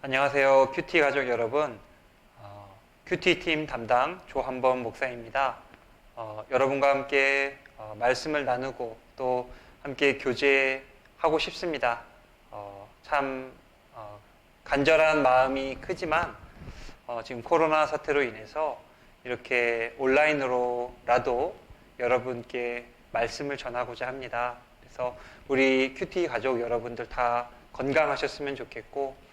안녕하세요. 큐티 가족 여러분. 큐티 팀 담당 조한범 목사입니다. 여러분과 함께 말씀을 나누고 또 함께 교제하고 싶습니다. 참 간절한 마음이 크지만 지금 코로나 사태로 인해서 이렇게 온라인으로라도 여러분께 말씀을 전하고자 합니다. 그래서 우리 큐티 가족 여러분들 다 건강하셨으면 좋겠고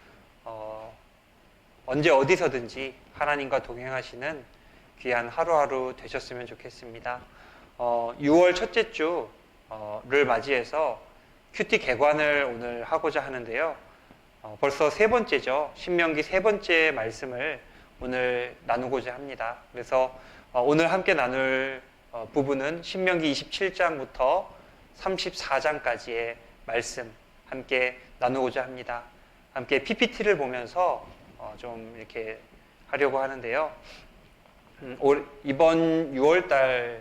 언제 어디서든지 하나님과 동행하시는 귀한 하루하루 되셨으면 좋겠습니다. 6월 첫째 주를 맞이해서 큐티 개관을 오늘 하고자 하는데요. 벌써 세 번째죠. 신명기 세 번째 말씀을 오늘 나누고자 합니다. 그래서 오늘 함께 나눌 부분은 신명기 27장부터 34장까지의 말씀 함께 나누고자 합니다. 함께 PPT를 보면서 좀 이렇게 하려고 하는데요. 이번 6월달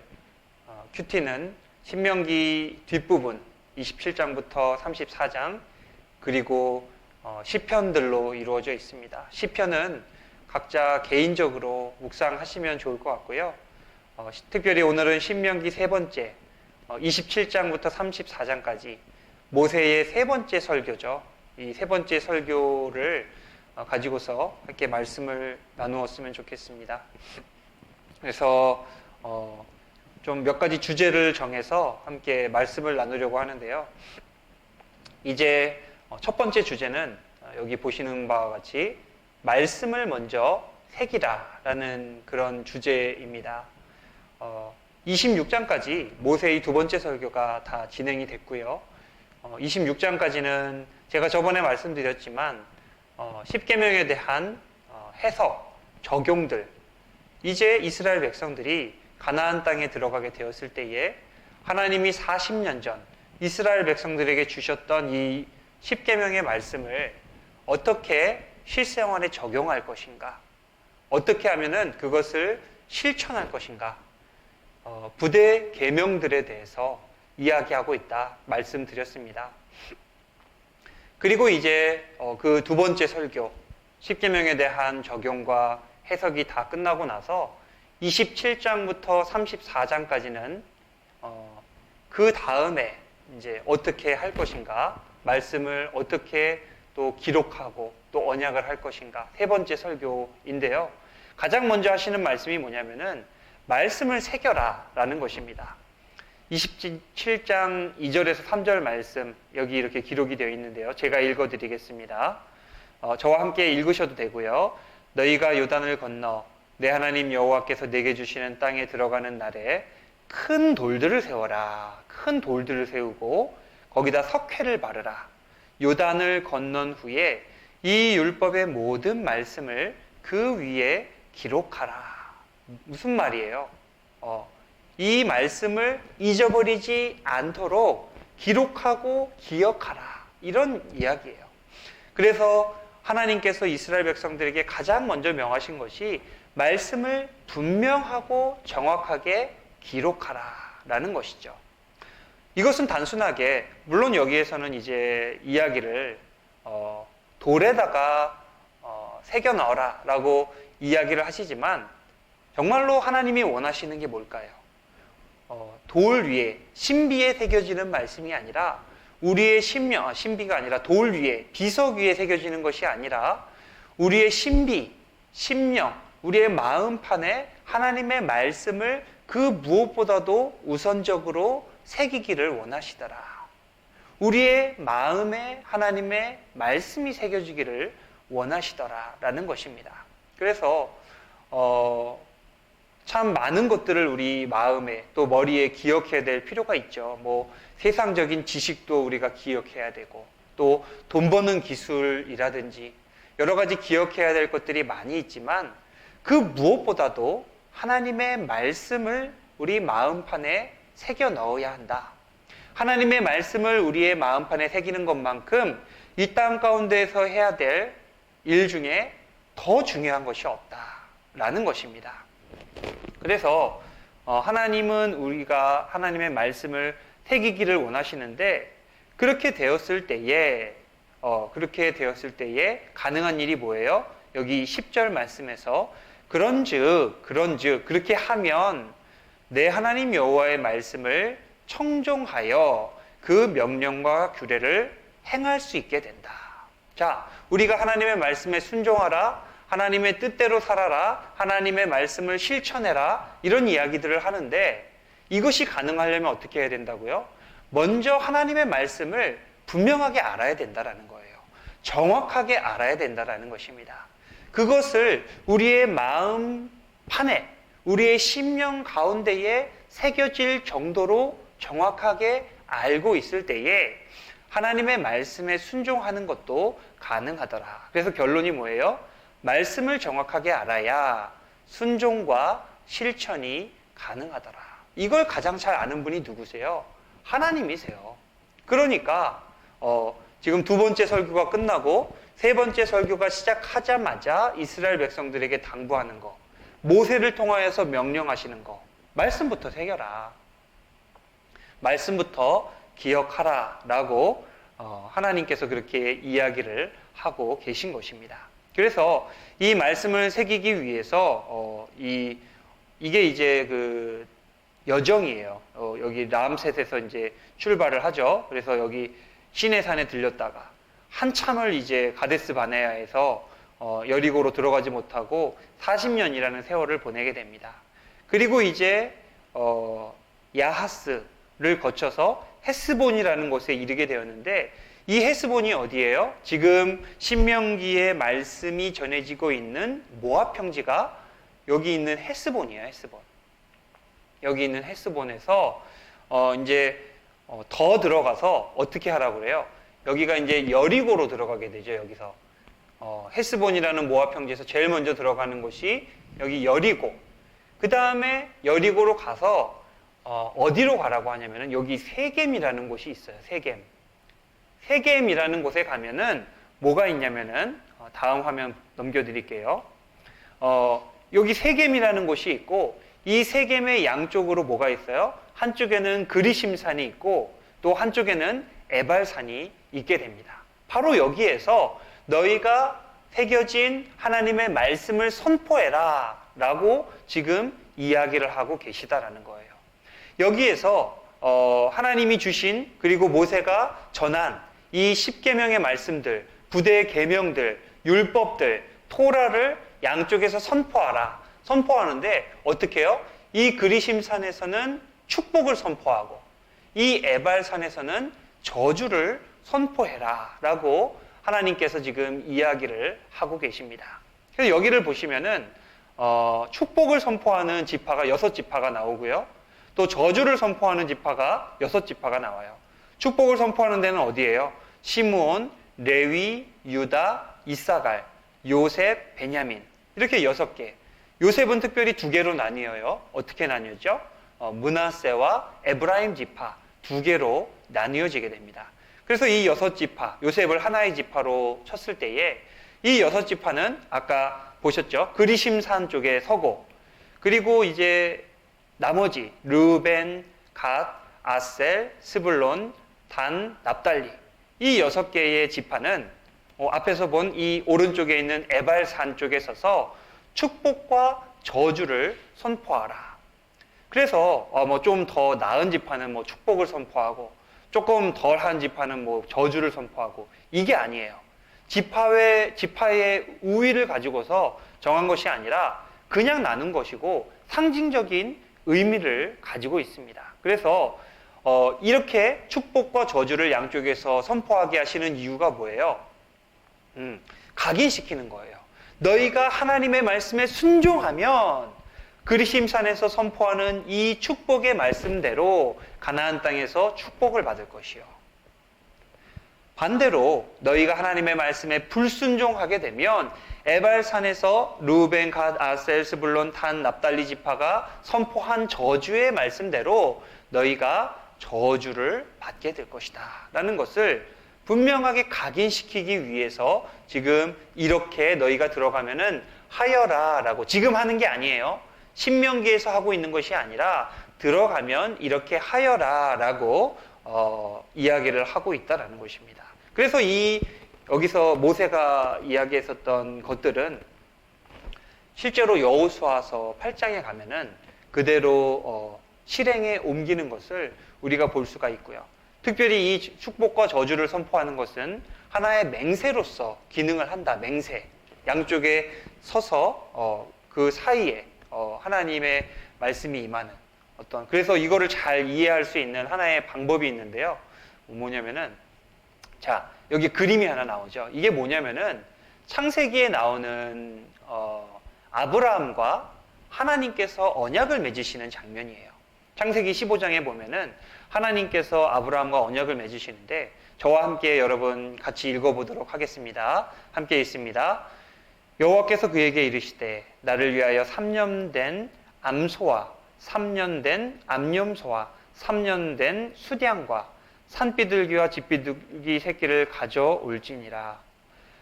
큐티는 신명기 뒷부분 27장부터 34장 그리고 시편들로 이루어져 있습니다. 시편은 각자 개인적으로 묵상하시면 좋을 것 같고요. 특별히 오늘은 신명기 세 번째 27장부터 34장까지 모세의 세 번째 설교죠. 이 세 번째 설교를 가지고서 함께 말씀을 나누었으면 좋겠습니다. 그래서 좀 몇 가지 주제를 정해서 함께 말씀을 나누려고 하는데요. 이제 첫 번째 주제는 여기 보시는 바와 같이 말씀을 먼저 새기라 라는 그런 주제입니다. 26장까지 모세의 두 번째 설교가 다 진행이 됐고요. 26장까지는 제가 저번에 말씀드렸지만 십계명에 대한 해석, 적용들, 이제 이스라엘 백성들이 가나안 땅에 들어가게 되었을 때에 하나님이 40년 전 이스라엘 백성들에게 주셨던 이 십계명의 말씀을 어떻게 실생활에 적용할 것인가, 어떻게 하면은 그것을 실천할 것인가, 부대 계명들에 대해서 이야기하고 있다 말씀드렸습니다. 그리고 이제 그 두 번째 설교, 십계명에 대한 적용과 해석이 다 끝나고 나서 27장부터 34장까지는 그 다음에 이제 어떻게 할 것인가, 말씀을 어떻게 또 기록하고 또 언약을 할 것인가, 세 번째 설교인데요. 가장 먼저 하시는 말씀이 뭐냐면은 말씀을 새겨라 라는 것입니다. 27장 2절에서 3절 말씀 여기 이렇게 기록이 되어 있는데요. 제가 읽어드리겠습니다. 저와 함께 읽으셔도 되고요. 너희가 요단을 건너 내 하나님 여호와께서 내게 주시는 땅에 들어가는 날에 큰 돌들을 세워라. 큰 돌들을 세우고 거기다 석회를 바르라. 요단을 건넌 후에 이 율법의 모든 말씀을 그 위에 기록하라. 무슨 말이에요? 이 말씀을 잊어버리지 않도록 기록하고 기억하라. 이런 이야기예요. 그래서 하나님께서 이스라엘 백성들에게 가장 먼저 명하신 것이 말씀을 분명하고 정확하게 기록하라 라는 것이죠. 이것은 단순하게, 물론 여기에서는 이제 이야기를 돌에다가 새겨 넣어라 라고 이야기를 하시지만 정말로 하나님이 원하시는 게 뭘까요? 돌 위에, 신비에 새겨지는 말씀이 아니라 우리의 심령, 신비가 아니라 돌 위에, 비석 위에 새겨지는 것이 아니라 우리의 신비, 심령, 우리의 마음판에 하나님의 말씀을 그 무엇보다도 우선적으로 새기기를 원하시더라. 우리의 마음에 하나님의 말씀이 새겨지기를 원하시더라 라는 것입니다. 그래서 참 많은 것들을 우리 마음에 또 머리에 기억해야 될 필요가 있죠. 뭐 세상적인 지식도 우리가 기억해야 되고 또 돈 버는 기술이라든지 여러 가지 기억해야 될 것들이 많이 있지만 그 무엇보다도 하나님의 말씀을 우리 마음판에 새겨 넣어야 한다. 하나님의 말씀을 우리의 마음판에 새기는 것만큼 이 땅 가운데에서 해야 될 일 중에 더 중요한 것이 없다라는 것입니다. 그래서 하나님은 우리가 하나님의 말씀을 새기기를 원하시는데 그렇게 되었을 때에 그렇게 되었을 때에 가능한 일이 뭐예요? 여기 10절 말씀에서 그런즉 그렇게 하면 내 하나님 여호와의 말씀을 청종하여 그 명령과 규례를 행할 수 있게 된다. 자, 우리가 하나님의 말씀에 순종하라, 하나님의 뜻대로 살아라, 하나님의 말씀을 실천해라, 이런 이야기들을 하는데 이것이 가능하려면 어떻게 해야 된다고요? 먼저 하나님의 말씀을 분명하게 알아야 된다라는 거예요. 정확하게 알아야 된다라는 것입니다. 그것을 우리의 마음 판에, 우리의 심령 가운데에 새겨질 정도로 정확하게 알고 있을 때에 하나님의 말씀에 순종하는 것도 가능하더라. 그래서 결론이 뭐예요? 말씀을 정확하게 알아야 순종과 실천이 가능하더라. 이걸 가장 잘 아는 분이 누구세요? 하나님이세요. 그러니까 지금 두 번째 설교가 끝나고 세 번째 설교가 시작하자마자 이스라엘 백성들에게 당부하는 거, 모세를 통하여서 명령하시는 거, 말씀부터 새겨라, 말씀부터 기억하라 라고 하나님께서 그렇게 이야기를 하고 계신 것입니다. 그래서 이 말씀을 새기기 위해서 이게 이제 그 여정이에요. 여기 람셋에서 이제 출발을 하죠. 그래서 여기 시내산에 들렸다가 한참을 이제 가데스 바네아에서 여리고로 들어가지 못하고 40년이라는 세월을 보내게 됩니다. 그리고 이제 야하스를 거쳐서 헤스본이라는 곳에 이르게 되었는데 이 헤스본이 어디예요? 지금 신명기의 말씀이 전해지고 있는 모압 평지가 여기 있는 헤스본이에요. 헤스본. 여기 있는 헤스본에서 이제 더 들어가서 어떻게 하라고 그래요? 여기가 이제 여리고로 들어가게 되죠. 여기서 헤스본이라는 모압 평지에서 제일 먼저 들어가는 곳이 여기 여리고. 그 다음에 여리고로 가서 어디로 가라고 하냐면은 여기 세겜이라는 곳이 있어요. 세겜. 세겜이라는 곳에 가면은 뭐가 있냐면은 다음 화면 넘겨드릴게요. 여기 세겜이라는 곳이 있고 이 세겜의 양쪽으로 뭐가 있어요? 한쪽에는 그리심산이 있고 또 한쪽에는 에발산이 있게 됩니다. 바로 여기에서 너희가 새겨진 하나님의 말씀을 선포해라 라고 지금 이야기를 하고 계시다라는 거예요. 여기에서 하나님이 주신 그리고 모세가 전한 이 10계명의 말씀들, 부대의 계명들, 율법들, 토라를 양쪽에서 선포하라. 선포하는데 어떻게 해요? 이 그리심산에서는 축복을 선포하고 이 에발산에서는 저주를 선포해라 라고 하나님께서 지금 이야기를 하고 계십니다. 그래서 여기를 보시면은 축복을 선포하는 지파가 6지파가 나오고요. 또 저주를 선포하는 지파가 6지파가 나와요. 축복을 선포하는 데는 어디예요? 시므온, 레위, 유다, 이사갈, 요셉, 베냐민 이렇게 6개. 요셉은 특별히 2개로 나뉘어요. 어떻게 나뉘었죠? 므낫세와 에브라임 지파 2개로 나뉘어지게 됩니다. 그래서 이 6지파, 요셉을 하나의 지파로 쳤을 때에 이 6지파는 아까 보셨죠? 그리심산 쪽에 서고 그리고 이제 나머지 르벤, 갓, 아셀, 스불론, 단, 납달리 이 6개의 지파는 앞에서 본 이 오른쪽에 있는 에발산 쪽에 서서 축복과 저주를 선포하라. 그래서 뭐 좀 더 나은 지파는 뭐 축복을 선포하고 조금 덜한 지파는 뭐 저주를 선포하고 이게 아니에요. 지파의 우위를 가지고서 정한 것이 아니라 그냥 나눈 것이고 상징적인 의미를 가지고 있습니다. 그래서 이렇게 축복과 저주를 양쪽에서 선포하게 하시는 이유가 뭐예요? 각인시키는 거예요. 너희가 하나님의 말씀에 순종하면 그리심산에서 선포하는 이 축복의 말씀대로 가나안 땅에서 축복을 받을 것이요. 반대로 너희가 하나님의 말씀에 불순종하게 되면 에발산에서 루벤, 갓, 아셀, 스불론, 단, 납달리 지파가 선포한 저주의 말씀대로 너희가 저주를 받게 될 것이다 라는 것을 분명하게 각인시키기 위해서 지금 이렇게 너희가 들어가면은 하여라 라고 지금 하는 게 아니에요. 신명기에서 하고 있는 것이 아니라 들어가면 이렇게 하여라 라고 이야기를 하고 있다라는 것입니다. 그래서 이 여기서 모세가 이야기했었던 것들은 실제로 여호수아서 8장에 가면은 그대로 실행에 옮기는 것을 우리가 볼 수가 있고요. 특별히 이 축복과 저주를 선포하는 것은 하나의 맹세로서 기능을 한다. 맹세. 양쪽에 서서 그 사이에 하나님의 말씀이 임하는 그래서 이거를 잘 이해할 수 있는 하나의 방법이 있는데요. 뭐냐면은 자, 여기 그림이 하나 나오죠. 이게 뭐냐면은 창세기에 나오는 아브라함과 하나님께서 언약을 맺으시는 장면이에요. 창세기 15장에 보면은 하나님께서 아브라함과 언약을 맺으시는데 저와 함께 여러분 같이 읽어보도록 하겠습니다. 함께 읽습니다. 여호와께서 그에게 이르시되 나를 위하여 3년 된 암소와 3년 된 암염소와 3년 된 수량과 산비둘기와 집비둘기 새끼를 가져올지니라.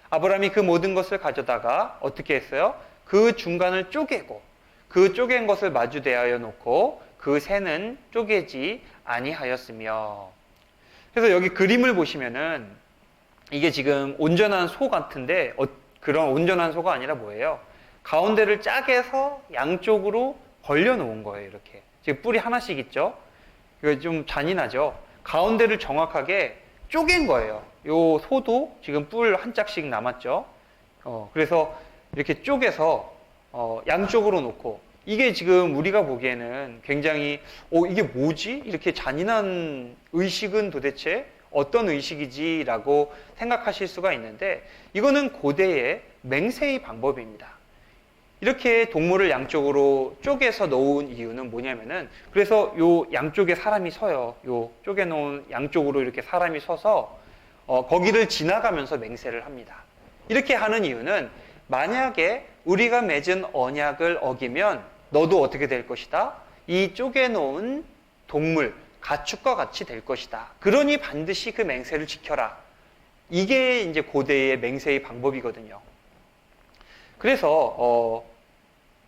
아브라함이 그 모든 것을 가져다가 어떻게 했어요? 그 중간을 쪼개고 그 쪼갠 것을 마주대하여 놓고 그 새는 쪼개지 아니하였으며. 그래서 여기 그림을 보시면은 이게 지금 온전한 소 같은데 그런 온전한 소가 아니라 뭐예요? 가운데를 짜개서 양쪽으로 벌려놓은 거예요. 이렇게 지금 뿔이 하나씩 있죠? 이거 좀 잔인하죠? 가운데를 정확하게 쪼갠 거예요. 요 소도 지금 뿔 한 짝씩 남았죠? 그래서 이렇게 쪼개서 양쪽으로 놓고 이게 지금 우리가 보기에는 굉장히 이게 뭐지? 이렇게 잔인한 의식은 도대체 어떤 의식이지? 라고 생각하실 수가 있는데 이거는 고대의 맹세의 방법입니다. 이렇게 동물을 양쪽으로 쪼개서 놓은 이유는 뭐냐면은 그래서 요 양쪽에 사람이 서요. 요 쪼개 놓은 양쪽으로 이렇게 사람이 서서 거기를 지나가면서 맹세를 합니다. 이렇게 하는 이유는 만약에 우리가 맺은 언약을 어기면 너도 어떻게 될 것이다? 이 쪼개 놓은 동물, 가축과 같이 될 것이다. 그러니 반드시 그 맹세를 지켜라. 이게 이제 고대의 맹세의 방법이거든요. 그래서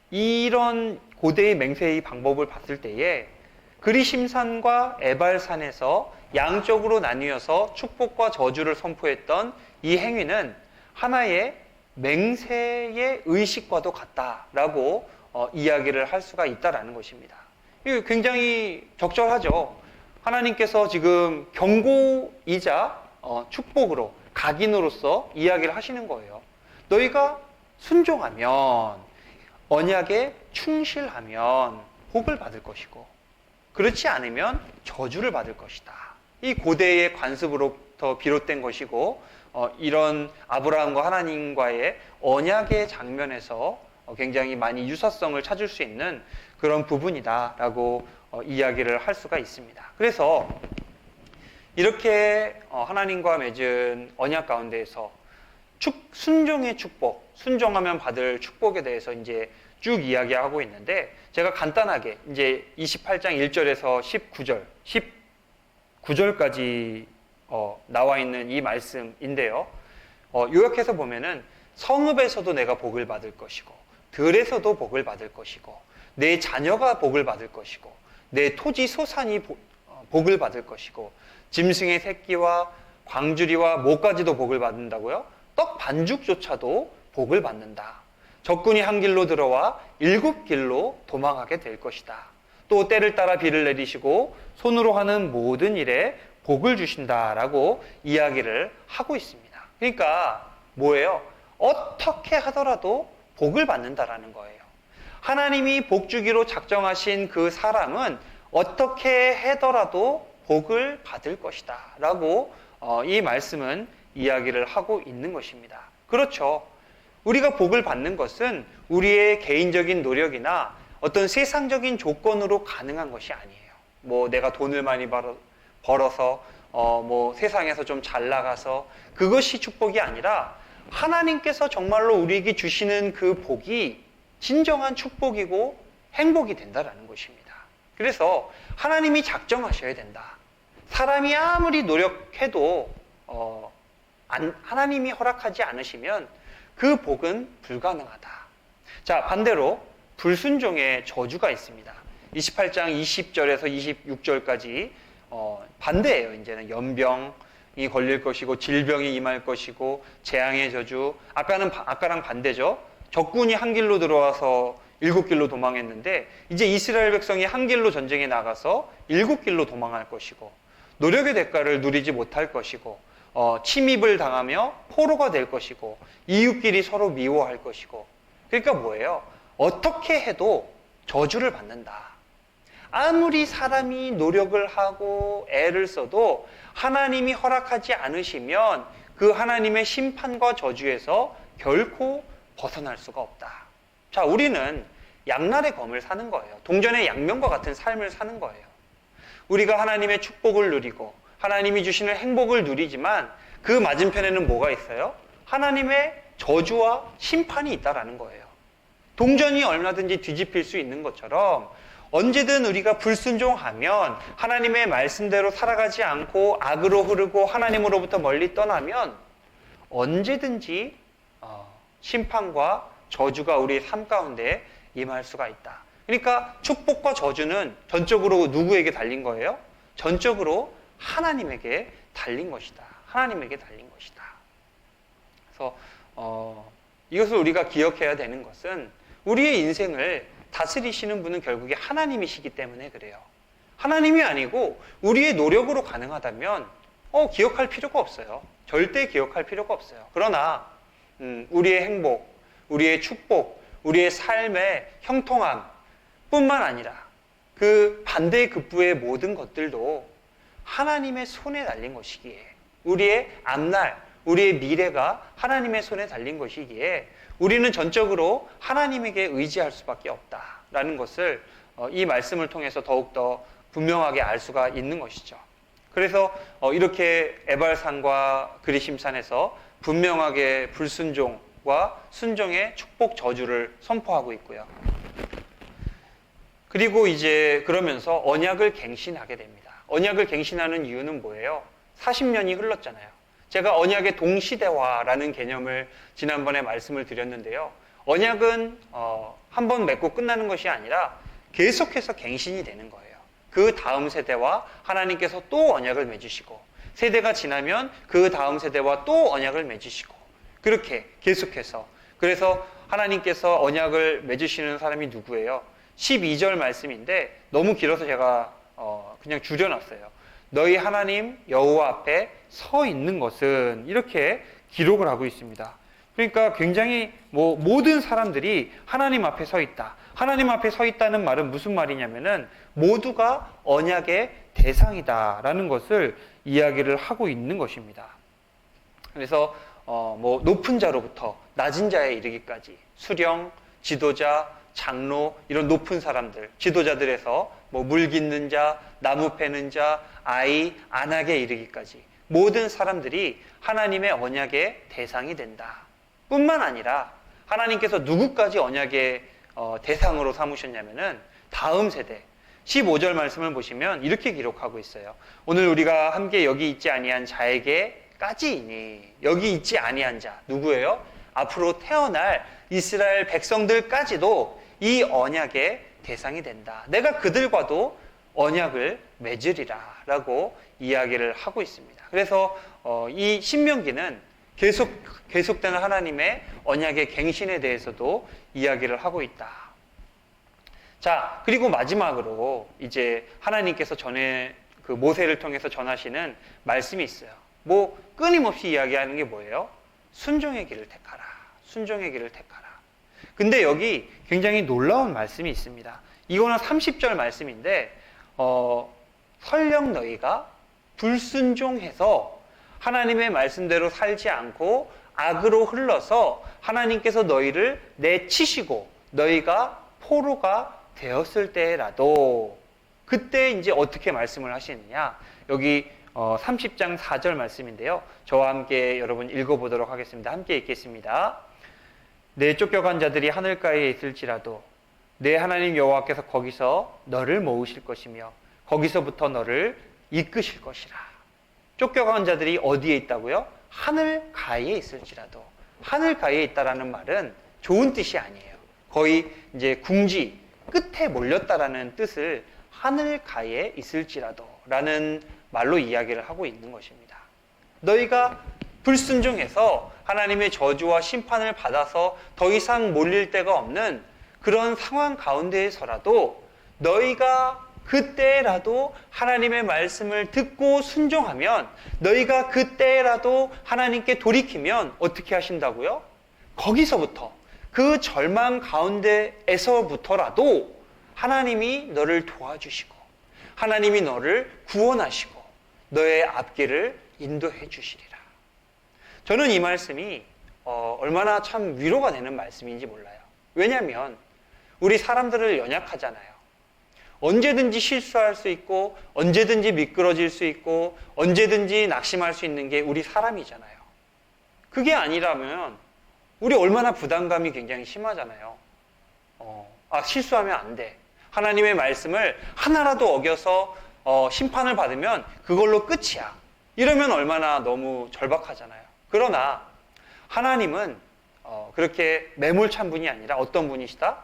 이런 고대의 맹세의 방법을 봤을 때에 그리심산과 에발산에서 양쪽으로 나뉘어서 축복과 저주를 선포했던 이 행위는 하나의 맹세의 의식과도 같다라고 이야기를 할 수가 있다라는 것입니다. 이게 굉장히 적절하죠. 하나님께서 지금 경고이자 축복으로 각인으로서 이야기를 하시는 거예요. 너희가 순종하면 언약에 충실하면 복을 받을 것이고 그렇지 않으면 저주를 받을 것이다. 이 고대의 관습으로부터 비롯된 것이고 이런 아브라함과 하나님과의 언약의 장면에서 굉장히 많이 유사성을 찾을 수 있는 그런 부분이다라고 이야기를 할 수가 있습니다. 그래서 이렇게 하나님과 맺은 언약 가운데에서 순종의 축복, 순종하면 받을 축복에 대해서 이제 쭉 이야기하고 있는데 제가 간단하게 이제 28장 1절에서 19절까지 나와 있는 이 말씀인데요. 요약해서 보면은 성읍에서도 내가 복을 받을 것이고 들에서도 복을 받을 것이고 내 자녀가 복을 받을 것이고 내 토지 소산이 복을 받을 것이고 짐승의 새끼와 광주리와 모까지도 복을 받는다고요? 떡 반죽조차도 복을 받는다. 적군이 한 길로 들어와 7길로 도망하게 될 것이다. 또 때를 따라 비를 내리시고 손으로 하는 모든 일에 복을 주신다라고 이야기를 하고 있습니다. 그러니까 뭐예요? 어떻게 하더라도 복을 받는다라는 거예요. 하나님이 복 주기로 작정하신 그 사람은 어떻게 하더라도 복을 받을 것이다 라고 이 말씀은 이야기를 하고 있는 것입니다. 그렇죠. 우리가 복을 받는 것은 우리의 개인적인 노력이나 어떤 세상적인 조건으로 가능한 것이 아니에요. 뭐 내가 돈을 많이 벌어서 뭐 세상에서 좀 잘 나가서 그것이 축복이 아니라 하나님께서 정말로 우리에게 주시는 그 복이 진정한 축복이고 행복이 된다라는 것입니다. 그래서 하나님이 작정하셔야 된다. 사람이 아무리 노력해도 하나님이 허락하지 않으시면 그 복은 불가능하다. 자, 반대로 불순종의 저주가 있습니다. 28장 20절에서 26절까지 반대예요. 이제는 연병이 걸릴 것이고 질병이 임할 것이고 재앙의 저주. 아까랑 반대죠. 적군이 한 길로 들어와서 7길로 도망했는데 이제 이스라엘 백성이 한 길로 전쟁에 나가서 7길로 도망할 것이고 노력의 대가를 누리지 못할 것이고 침입을 당하며 포로가 될 것이고 이웃끼리 서로 미워할 것이고. 그러니까 뭐예요? 어떻게 해도 저주를 받는다. 아무리 사람이 노력을 하고 애를 써도 하나님이 허락하지 않으시면 그 하나님의 심판과 저주에서 결코 벗어날 수가 없다. 자, 우리는 양날의 검을 사는 거예요. 동전의 양면과 같은 삶을 사는 거예요. 우리가 하나님의 축복을 누리고 하나님이 주시는 행복을 누리지만 그 맞은편에는 뭐가 있어요? 하나님의 저주와 심판이 있다라는 거예요. 동전이 얼마든지 뒤집힐 수 있는 것처럼 언제든 우리가 불순종하면 하나님의 말씀대로 살아가지 않고 악으로 흐르고 하나님으로부터 멀리 떠나면 언제든지 심판과 저주가 우리의 삶 가운데 임할 수가 있다. 그러니까 축복과 저주는 전적으로 누구에게 달린 거예요? 전적으로 하나님에게 달린 것이다. 하나님에게 달린 것이다. 그래서 이것을 우리가 기억해야 되는 것은 우리의 인생을 다스리시는 분은 결국에 하나님이시기 때문에 그래요. 하나님이 아니고 우리의 노력으로 가능하다면 기억할 필요가 없어요. 절대 기억할 필요가 없어요. 그러나 우리의 행복, 우리의 축복, 우리의 삶의 형통함 뿐만 아니라 그 반대의 급부의 모든 것들도 하나님의 손에 달린 것이기에, 우리의 앞날, 우리의 미래가 하나님의 손에 달린 것이기에 우리는 전적으로 하나님에게 의지할 수밖에 없다라는 것을 이 말씀을 통해서 더욱더 분명하게 알 수가 있는 것이죠. 그래서 이렇게 에발산과 그리심산에서 분명하게 불순종과 순종의 축복 저주를 선포하고 있고요. 그리고 이제 그러면서 언약을 갱신하게 됩니다. 언약을 갱신하는 이유는 뭐예요? 40년이 흘렀잖아요. 제가 언약의 동시대화라는 개념을 지난번에 말씀을 드렸는데요. 언약은 한 번 맺고 끝나는 것이 아니라 계속해서 갱신이 되는 거예요. 그 다음 세대와 하나님께서 또 언약을 맺으시고, 세대가 지나면 그 다음 세대와 또 언약을 맺으시고, 그렇게 계속해서. 그래서 하나님께서 언약을 맺으시는 사람이 누구예요? 12절 말씀인데 너무 길어서 제가 그냥 줄여놨어요. 너희 하나님 여호와 앞에 서 있는 것은, 이렇게 기록을 하고 있습니다. 그러니까 굉장히 모든 사람들이 하나님 앞에 서 있다. 하나님 앞에 서 있다는 말은 무슨 말이냐면은 모두가 언약의 대상이다라는 것을 이야기를 하고 있는 것입니다. 그래서 높은 자로부터 낮은 자에 이르기까지 수령, 지도자, 장로, 이런 높은 사람들, 지도자들에서 물 깃는 자, 나무 패는 자, 아이, 안악에 이르기까지 모든 사람들이 하나님의 언약의 대상이 된다. 뿐만 아니라 하나님께서 누구까지 언약의 대상으로 삼으셨냐면은 다음 세대, 15절 말씀을 보시면 이렇게 기록하고 있어요. 오늘 우리가 함께 여기 있지 아니한 자에게까지이니. 여기 있지 아니한 자 누구예요? 앞으로 태어날 이스라엘 백성들까지도 이 언약의 대상이 된다. 내가 그들과도 언약을 맺으리라 라고 이야기를 하고 있습니다. 그래서 이 신명기는 계속되는 하나님의 언약의 갱신에 대해서도 이야기를 하고 있다. 자, 그리고 마지막으로 이제 하나님께서 그 모세를 통해서 전하시는 말씀이 있어요. 끊임없이 이야기하는 게 뭐예요? 순종의 길을 택하라. 순종의 길을 택하라. 근데 여기 굉장히 놀라운 말씀이 있습니다. 이거는 30절 말씀인데 설령 너희가 불순종해서 하나님의 말씀대로 살지 않고 악으로 흘러서 하나님께서 너희를 내치시고 너희가 포로가 되었을 때라도, 그때 이제 어떻게 말씀을 하시느냐. 여기 30장 4절 말씀인데요. 저와 함께 여러분 읽어보도록 하겠습니다. 함께 읽겠습니다. 내 쫓겨간 자들이 하늘가에 있을지라도 내 하나님 여호와께서 거기서 너를 모으실 것이며 거기서부터 너를 이끄실 것이라. 쫓겨간 자들이 어디에 있다고요? 하늘가에 있을지라도. 하늘가에 있다라는 말은 좋은 뜻이 아니에요. 거의 이제 궁지, 끝에 몰렸다라는 뜻을 하늘가에 있을지라도 라는 말로 이야기를 하고 있는 것입니다. 너희가 불순종해서 하나님의 저주와 심판을 받아서 더 이상 몰릴 데가 없는 그런 상황 가운데에서라도 너희가 그때라도 하나님의 말씀을 듣고 순종하면, 너희가 그때라도 하나님께 돌이키면 어떻게 하신다고요? 거기서부터, 그 절망 가운데에서부터라도 하나님이 너를 도와주시고 하나님이 너를 구원하시고 너의 앞길을 인도해 주시리라. 저는 이 말씀이 얼마나 참 위로가 되는 말씀인지 몰라요. 왜냐하면 우리 사람들을 연약하잖아요. 언제든지 실수할 수 있고 언제든지 미끄러질 수 있고 언제든지 낙심할 수 있는 게 우리 사람이잖아요. 그게 아니라면 우리 얼마나 부담감이 굉장히 심하잖아요. 실수하면 안 돼. 하나님의 말씀을 하나라도 어겨서 심판을 받으면 그걸로 끝이야. 이러면 얼마나 너무 절박하잖아요. 그러나 하나님은 그렇게 매몰찬 분이 아니라 어떤 분이시다?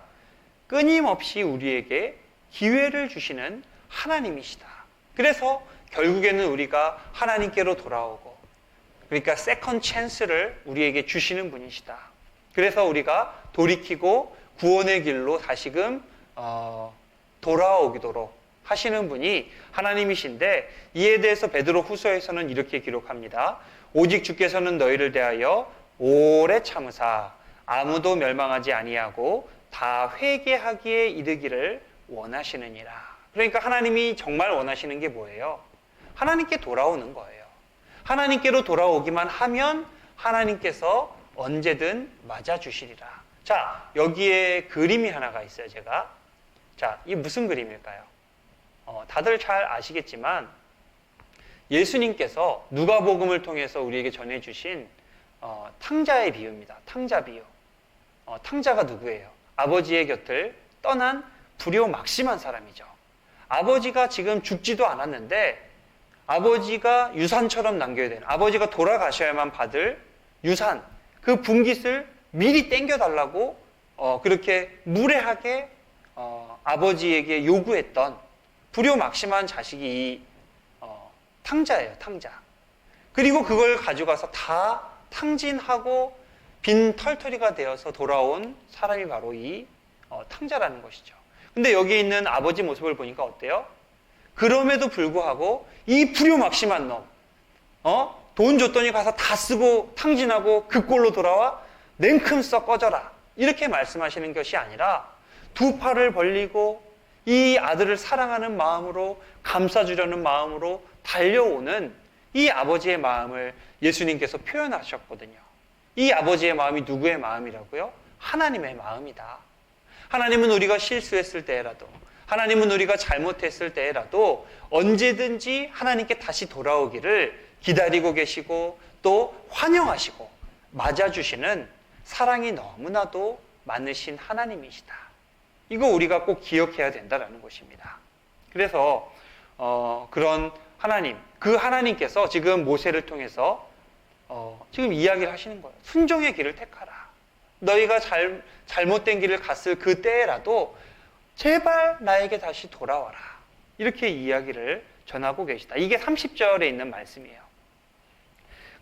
끊임없이 우리에게 기회를 주시는 하나님이시다. 그래서 결국에는 우리가 하나님께로 돌아오고, 그러니까 세컨 찬스를 우리에게 주시는 분이시다. 그래서 우리가 돌이키고 구원의 길로 다시금 돌아오도록 하시는 분이 하나님이신데, 이에 대해서 베드로 후서에서는 이렇게 기록합니다. 오직 주께서는 너희를 대하여 오래 참으사 아무도 멸망하지 아니하고 다 회개하기에 이르기를 원하시느니라. 그러니까 하나님이 정말 원하시는 게 뭐예요? 하나님께 돌아오는 거예요. 하나님께로 돌아오기만 하면 하나님께서 언제든 맞아주시리라. 자, 여기에 그림이 하나가 있어요, 제가. 자, 이게 무슨 그림일까요? 다들 잘 아시겠지만 예수님께서 누가복음을 통해서 우리에게 전해주신 탕자의 비유입니다. 탕자 비유. 탕자가 누구예요? 아버지의 곁을 떠난 불효막심한 사람이죠. 아버지가 지금 죽지도 않았는데 아버지가 유산처럼 남겨야 되는, 아버지가 돌아가셔야만 받을 유산, 그 분깃을 미리 땡겨달라고 그렇게 무례하게 아버지에게 요구했던 불효막심한 자식이 이 탕자예요. 탕자. 그리고 그걸 가져가서 다 탕진하고 빈 털터리가 되어서 돌아온 사람이 바로 이 탕자라는 것이죠. 근데 여기 있는 아버지 모습을 보니까 어때요? 그럼에도 불구하고 이 불효막심한 놈, 돈 줬더니 가서 다 쓰고 탕진하고 그 꼴로 돌아와? 냉큼 썩 꺼져라. 이렇게 말씀하시는 것이 아니라 두 팔을 벌리고 이 아들을 사랑하는 마음으로, 감싸주려는 마음으로 달려오는 이 아버지의 마음을 예수님께서 표현하셨거든요. 이 아버지의 마음이 누구의 마음이라고요? 하나님의 마음이다. 하나님은 우리가 실수했을 때라도, 하나님은 우리가 잘못했을 때라도 언제든지 하나님께 다시 돌아오기를 기다리고 계시고 또 환영하시고 맞아주시는 사랑이 너무나도 많으신 하나님이시다. 이거 우리가 꼭 기억해야 된다는 것입니다. 그래서 그런 하나님, 그 하나님께서 지금 모세를 통해서 지금 이야기를 하시는 거예요. 순종의 길을 택하라. 너희가 잘못된 길을 갔을 그 때라도 제발 나에게 다시 돌아와라. 이렇게 이야기를 전하고 계시다. 이게 30절에 있는 말씀이에요.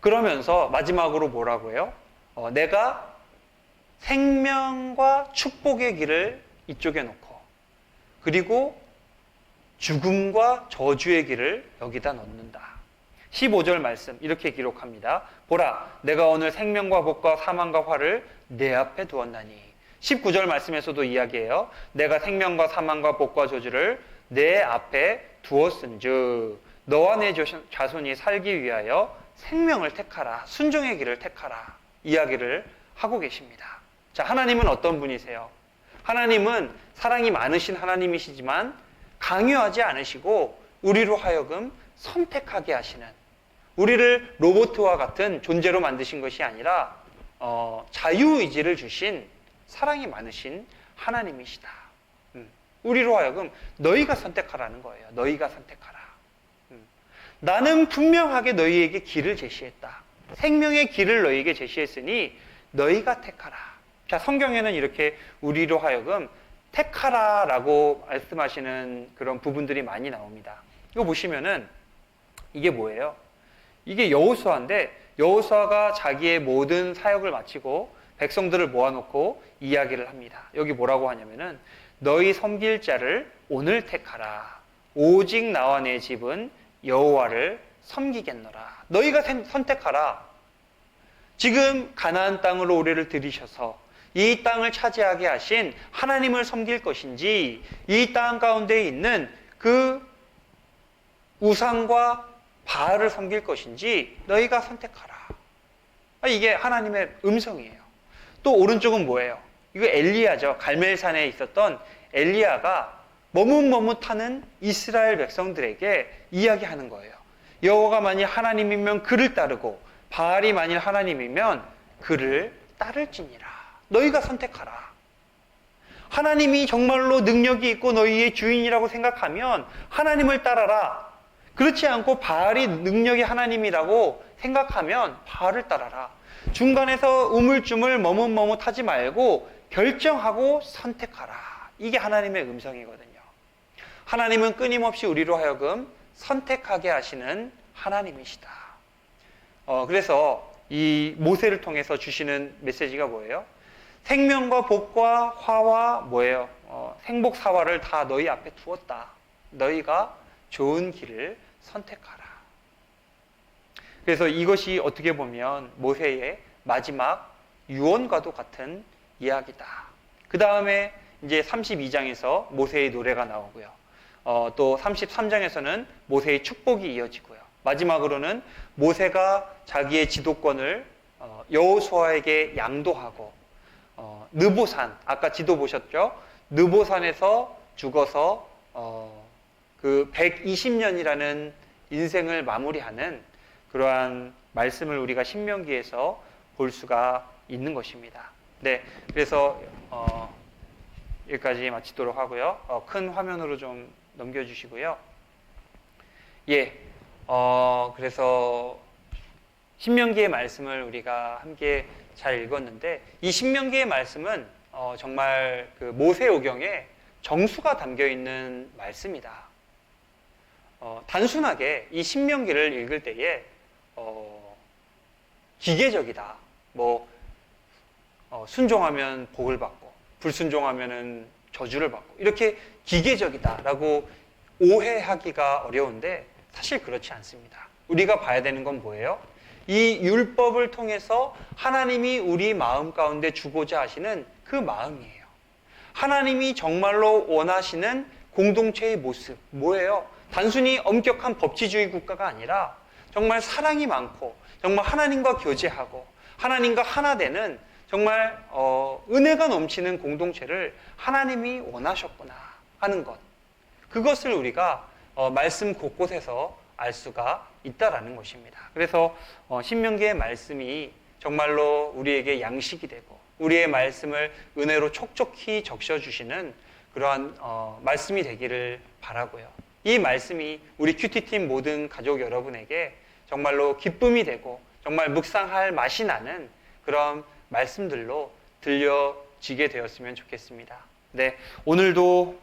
그러면서 마지막으로 뭐라고 해요? 내가 생명과 축복의 길을 이쪽에 놓고, 그리고 죽음과 저주의 길을 여기다 넣는다. 15절 말씀 이렇게 기록합니다. 보라, 내가 오늘 생명과 복과 사망과 화를 내 앞에 두었나니. 19절 말씀에서도 이야기해요. 내가 생명과 사망과 복과 저주를 내 앞에 두었은즉 너와 내 자손이 살기 위하여 생명을 택하라, 순종의 길을 택하라, 이야기를 하고 계십니다. 자, 하나님은 어떤 분이세요? 하나님은 사랑이 많으신 하나님이시지만 강요하지 않으시고 우리로 하여금 선택하게 하시는, 우리를 로봇과 같은 존재로 만드신 것이 아니라 자유의지를 주신 사랑이 많으신 하나님이시다. 우리로 하여금 너희가 선택하라는 거예요. 너희가 선택하라. 나는 분명하게 너희에게 길을 제시했다. 생명의 길을 너희에게 제시했으니 너희가 택하라. 자, 성경에는 이렇게 우리로 하여금 택하라라고 말씀하시는 그런 부분들이 많이 나옵니다. 이거 보시면은 이게 뭐예요? 이게 여호수아인데 여호수아가 자기의 모든 사역을 마치고 백성들을 모아놓고 이야기를 합니다. 여기 뭐라고 하냐면은 너희 섬길 자를 오늘 택하라. 오직 나와 내 집은 여호와를 섬기겠노라. 너희가 선택하라. 지금 가나안 땅으로 우리를 들이셔서 이 땅을 차지하게 하신 하나님을 섬길 것인지 이 땅 가운데 있는 그 우상과 바알을 섬길 것인지 너희가 선택하라. 이게 하나님의 음성이에요. 또 오른쪽은 뭐예요? 이거 엘리야죠. 갈멜산에 있었던 엘리야가 머뭇머뭇하는 이스라엘 백성들에게 이야기하는 거예요. 여호와가 만일 하나님이면 그를 따르고 바알이 만일 하나님이면 그를 따를지니라. 너희가 선택하라. 하나님이 정말로 능력이 있고 너희의 주인이라고 생각하면 하나님을 따라라. 그렇지 않고 바알이 능력이 하나님이라고 생각하면 바알을 따라라. 중간에서 우물쭈물 머뭇머뭇하지 말고 결정하고 선택하라. 이게 하나님의 음성이거든요. 하나님은 끊임없이 우리로 하여금 선택하게 하시는 하나님이시다. 그래서 이 모세를 통해서 주시는 메시지가 뭐예요? 생명과 복과 화와 뭐예요? 생복사화를 다 너희 앞에 두었다. 너희가 좋은 길을 선택하라. 그래서 이것이 어떻게 보면 모세의 마지막 유언과도 같은 이야기다. 그 다음에 이제 32장에서 모세의 노래가 나오고요. 또 33장에서는 모세의 축복이 이어지고요. 마지막으로는 모세가 자기의 지도권을 여호수아에게 양도하고 느보산, 아까 지도 보셨죠? 느보산에서 죽어서 그 120년이라는 인생을 마무리하는 그러한 말씀을 우리가 신명기에서 볼 수가 있는 것입니다. 네, 그래서 여기까지 마치도록 하고요. 큰 화면으로 좀 넘겨주시고요. 예, 그래서 신명기의 말씀을 우리가 함께 잘 읽었는데 이 신명기의 말씀은 정말 그 모세오경에 정수가 담겨 있는 말씀이다. 단순하게 이 신명기를 읽을 때에 기계적이다. 순종하면 복을 받고 불순종하면은 저주를 받고 이렇게 기계적이다라고 오해하기가 어려운데 사실 그렇지 않습니다. 우리가 봐야 되는 건 뭐예요? 이 율법을 통해서 하나님이 우리 마음 가운데 주고자 하시는 그 마음이에요. 하나님이 정말로 원하시는 공동체의 모습 뭐예요? 단순히 엄격한 법치주의 국가가 아니라 정말 사랑이 많고 정말 하나님과 교제하고 하나님과 하나 되는 정말 은혜가 넘치는 공동체를 하나님이 원하셨구나 하는 것. 그것을 우리가 말씀 곳곳에서 알 수가 있다라는 것입니다. 그래서 신명기의 말씀이 정말로 우리에게 양식이 되고 우리의 말씀을 은혜로 촉촉히 적셔주시는 그러한 말씀이 되기를 바라고요. 이 말씀이 우리 큐티팀 모든 가족 여러분에게 정말로 기쁨이 되고 정말 묵상할 맛이 나는 그런 말씀들로 들려지게 되었으면 좋겠습니다. 네, 오늘도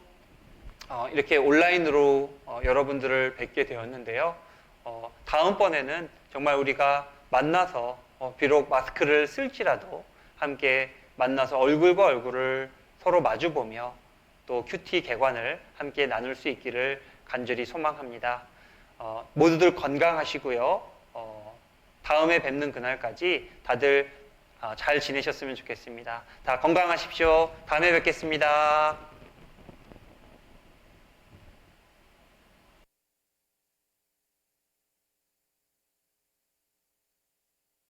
이렇게 온라인으로 여러분들을 뵙게 되었는데요. 다음번에는 정말 우리가 만나서 비록 마스크를 쓸지라도 함께 만나서 얼굴과 얼굴을 서로 마주보며 또 큐티 개관을 함께 나눌 수 있기를 간절히 소망합니다. 모두들 건강하시고요. 다음에 뵙는 그날까지 다들 잘 지내셨으면 좋겠습니다. 다 건강하십시오. 다음에 뵙겠습니다.